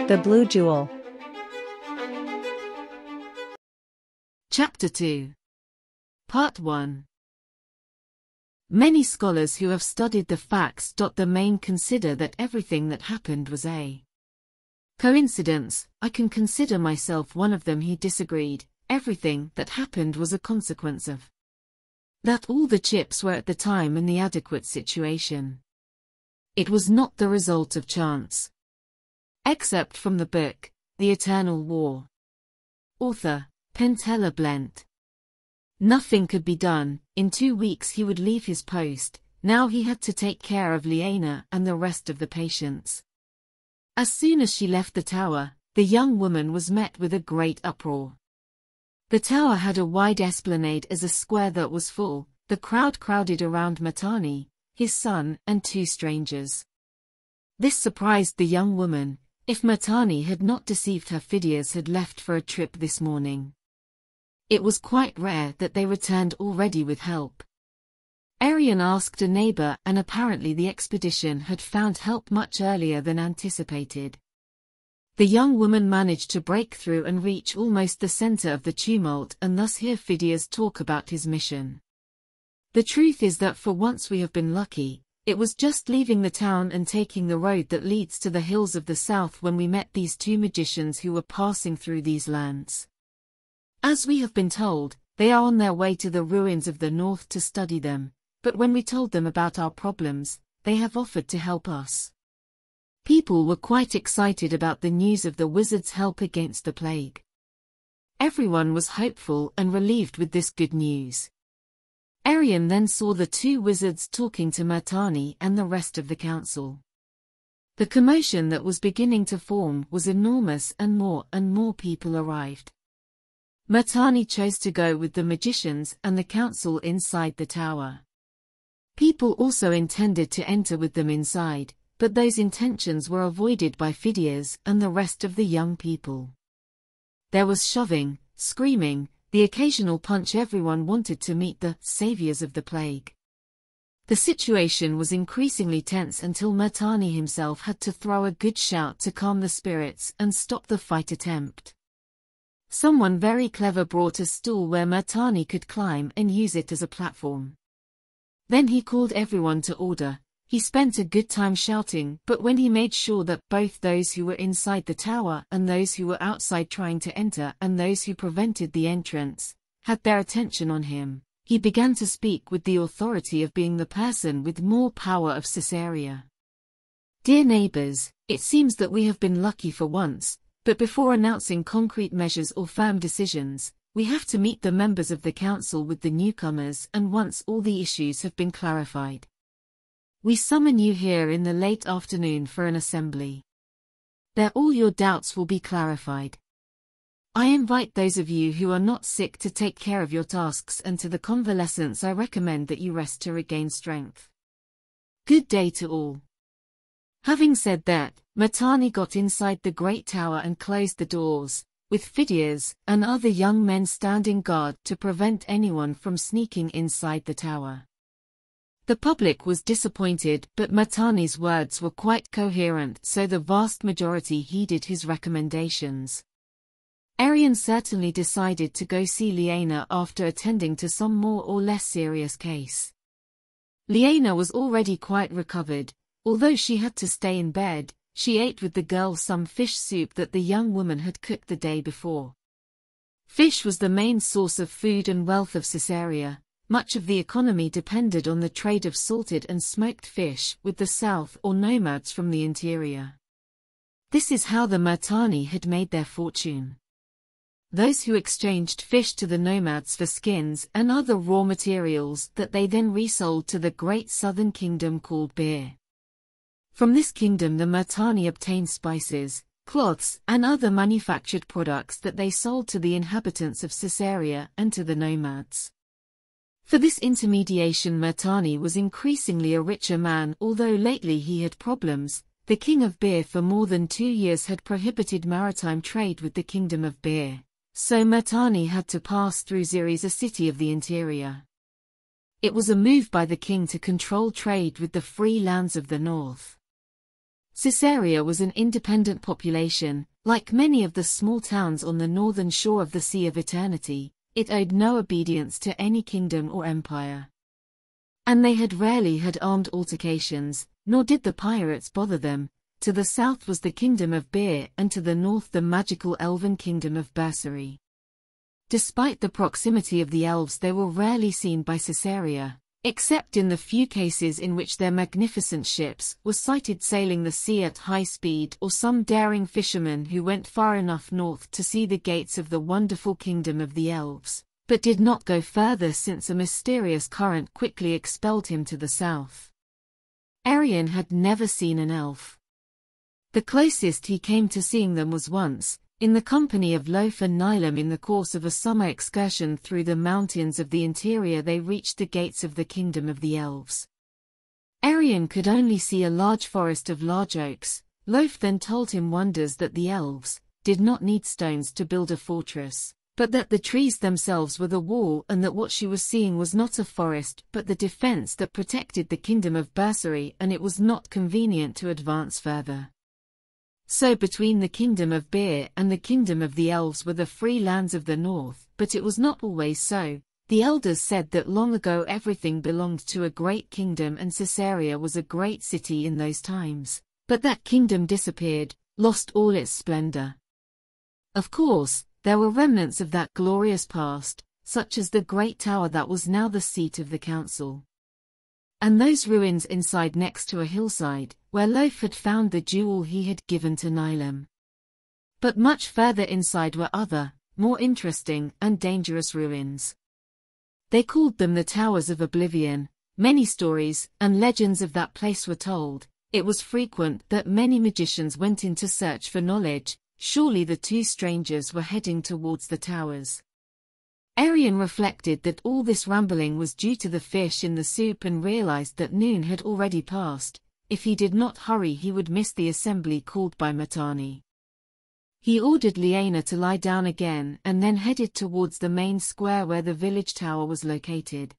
The Blue Jewel. Chapter 2. Part 1. Many scholars who have studied the facts. The main consider that everything that happened was a coincidence. I can consider myself one of them. He disagreed. Everything that happened was a consequence of that all the chips were at the time in the adequate situation. It was not the result of chance. Except from the book, The Eternal War. Author, Pentella Blent. Nothing could be done. In 2 weeks he would leave his post. Now he had to take care of Liana and the rest of the patients. As soon as she left the tower, the young woman was met with a great uproar. The tower had a wide esplanade as a square that was full. The crowd crowded around Matani, his son, and 2 strangers. This surprised the young woman. If Matani had not deceived her, Phidias had left for a trip this morning. It was quite rare that they returned already with help. Arian asked a neighbor, and apparently the expedition had found help much earlier than anticipated. The young woman managed to break through and reach almost the center of the tumult and thus hear Phidias talk about his mission. The truth is that for once we have been lucky. It was just leaving the town and taking the road that leads to the hills of the south when we met these 2 magicians who were passing through these lands. As we have been told, they are on their way to the ruins of the north to study them, but when we told them about our problems, they have offered to help us. People were quite excited about the news of the wizard's help against the plague. Everyone was hopeful and relieved with this good news. Arian then saw the 2 wizards talking to Matani and the rest of the council. The commotion that was beginning to form was enormous and more people arrived. Matani chose to go with the magicians and the council inside the tower. People also intended to enter with them inside, but those intentions were avoided by Phidias and the rest of the young people. There was shoving, screaming, the occasional punch. Everyone wanted to meet the saviors of the plague. The situation was increasingly tense until Matani himself had to throw a good shout to calm the spirits and stop the fight attempt. Someone very clever brought a stool where Matani could climb and use it as a platform. Then he called everyone to order. He spent a good time shouting, but when he made sure that both those who were inside the tower and those who were outside trying to enter and those who prevented the entrance had their attention on him, he began to speak with the authority of being the person with more power of Caesarea. Dear neighbors, it seems that we have been lucky for once, but before announcing concrete measures or firm decisions, we have to meet the members of the council with the newcomers, and once all the issues have been clarified, we summon you here in the late afternoon for an assembly. There all your doubts will be clarified. I invite those of you who are not sick to take care of your tasks, and to the convalescents I recommend that you rest to regain strength. Good day to all. Having said that, Matani got inside the great tower and closed the doors, with Phidias and other young men standing guard to prevent anyone from sneaking inside the tower. The public was disappointed, but Matani's words were quite coherent, so the vast majority heeded his recommendations. Arian certainly decided to go see Liana after attending to some more or less serious case. Liana was already quite recovered. Although she had to stay in bed, she ate with the girls some fish soup that the young woman had cooked the day before. Fish was the main source of food and wealth of Caesarea. Much of the economy depended on the trade of salted and smoked fish with the south or nomads from the interior. This is how the Matani had made their fortune. Those who exchanged fish to the nomads for skins and other raw materials that they then resold to the great southern kingdom called Bir. From this kingdom the Matani obtained spices, cloths, and other manufactured products that they sold to the inhabitants of Caesarea and to the nomads. For this intermediation Matani was increasingly a richer man, although lately he had problems. The king of Bir for more than 2 years had prohibited maritime trade with the kingdom of Bir, so Matani had to pass through Xeres, a city of the interior. It was a move by the king to control trade with the free lands of the north. Caesarea was an independent population. Like many of the small towns on the northern shore of the Sea of Eternity, it owed no obedience to any kingdom or empire. And they had rarely had armed altercations, nor did the pirates bother them. To the south was the kingdom of Beer, and to the north the magical elven kingdom of Bersari. Despite the proximity of the elves, they were rarely seen by Caesarea, except in the few cases in which their magnificent ships were sighted sailing the sea at high speed, or some daring fisherman who went far enough north to see the gates of the wonderful kingdom of the elves, but did not go further since a mysterious current quickly expelled him to the south. Arian had never seen an elf. The closest he came to seeing them was once, in the company of Loaf and Nilam in the course of a summer excursion through the mountains of the interior. They reached the gates of the kingdom of the elves. Arian could only see a large forest of large oaks. Loaf then told him wonders that the elves did not need stones to build a fortress, but that the trees themselves were the wall, and that what she was seeing was not a forest but the defense that protected the kingdom of Bersari, and it was not convenient to advance further. So between the kingdom of Beer and the kingdom of the elves were the free lands of the north, but it was not always so. The elders said that long ago everything belonged to a great kingdom, and Caesarea was a great city in those times. But that kingdom disappeared, lost all its splendor. Of course, there were remnants of that glorious past, such as the great tower that was now the seat of the council. And those ruins inside next to a hillside, where Loaf had found the jewel he had given to Nilam. But much further inside were other, more interesting and dangerous ruins. They called them the Towers of Oblivion. Many stories and legends of that place were told. It was frequent that many magicians went in to search for knowledge. Surely the two strangers were heading towards the towers. Arian reflected that all this rambling was due to the fish in the soup and realized that noon had already passed. If he did not hurry, he would miss the assembly called by Matani. He ordered Liana to lie down again and then headed towards the main square where the village tower was located.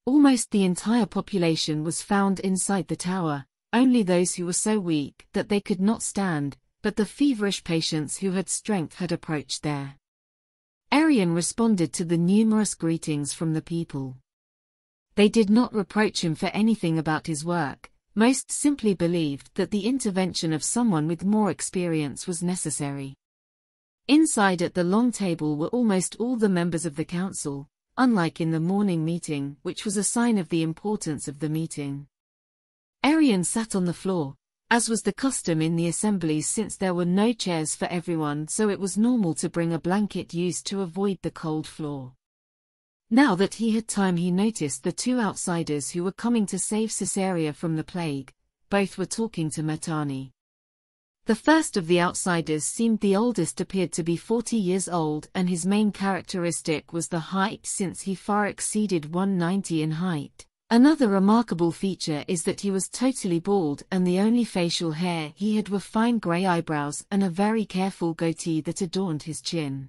Almost the entire population was found inside the tower, only those who were so weak that they could not stand, but the feverish patients who had strength had approached there. Arian responded to the numerous greetings from the people. They did not reproach him for anything about his work, most simply believed that the intervention of someone with more experience was necessary. Inside at the long table were almost all the members of the council, unlike in the morning meeting, which was a sign of the importance of the meeting. Arian sat on the floor, as was the custom in the assemblies since there were no chairs for everyone, so it was normal to bring a blanket used to avoid the cold floor. Now that he had time, he noticed the two outsiders who were coming to save Caesarea from the plague. Both were talking to Matani. The first of the outsiders seemed the oldest, appeared to be 40 years old, and his main characteristic was the height, since he far exceeded 190 in height. Another remarkable feature is that he was totally bald, and the only facial hair he had were fine grey eyebrows and a very careful goatee that adorned his chin.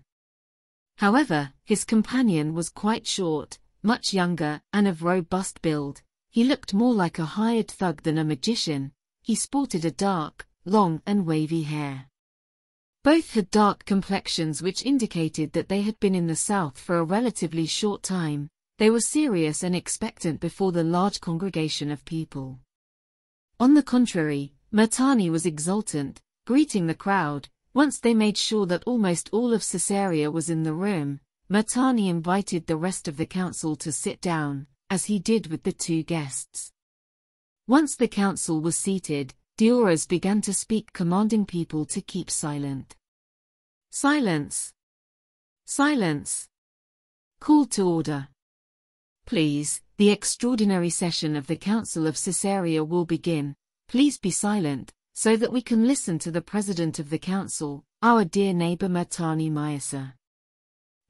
However, his companion was quite short, much younger, and of robust build. He looked more like a hired thug than a magician. He sported a dark, long and wavy hair. Both had dark complexions, which indicated that they had been in the south for a relatively short time. They were serious and expectant before the large congregation of people. On the contrary, Matani was exultant, greeting the crowd. Once they made sure that almost all of Caesarea was in the room, Matani invited the rest of the council to sit down, as he did with the two guests. Once the council was seated, Diores began to speak, commanding people to keep silent. Silence! Silence! Called to order. Please, the extraordinary session of the Council of Caesarea will begin. Please be silent, so that we can listen to the President of the Council, our dear neighbor Matani Mayasa.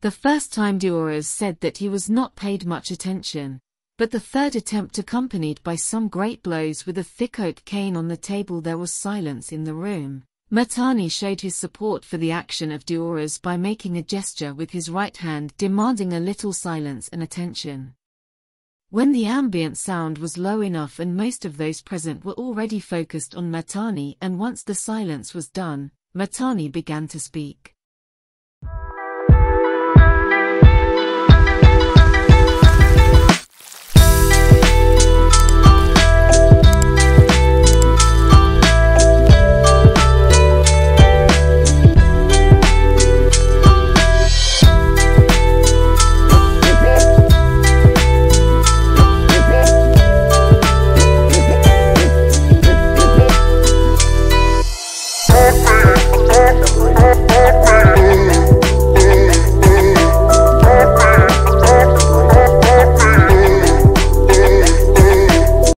The first time Diores said that he was not paid much attention, but the third attempt, accompanied by some great blows with a thick oak cane on the table, there was silence in the room. Matani showed his support for the action of Diores by making a gesture with his right hand demanding a little silence and attention. When the ambient sound was low enough and most of those present were already focused on Matani, and once the silence was done, Matani began to speak. Thank you.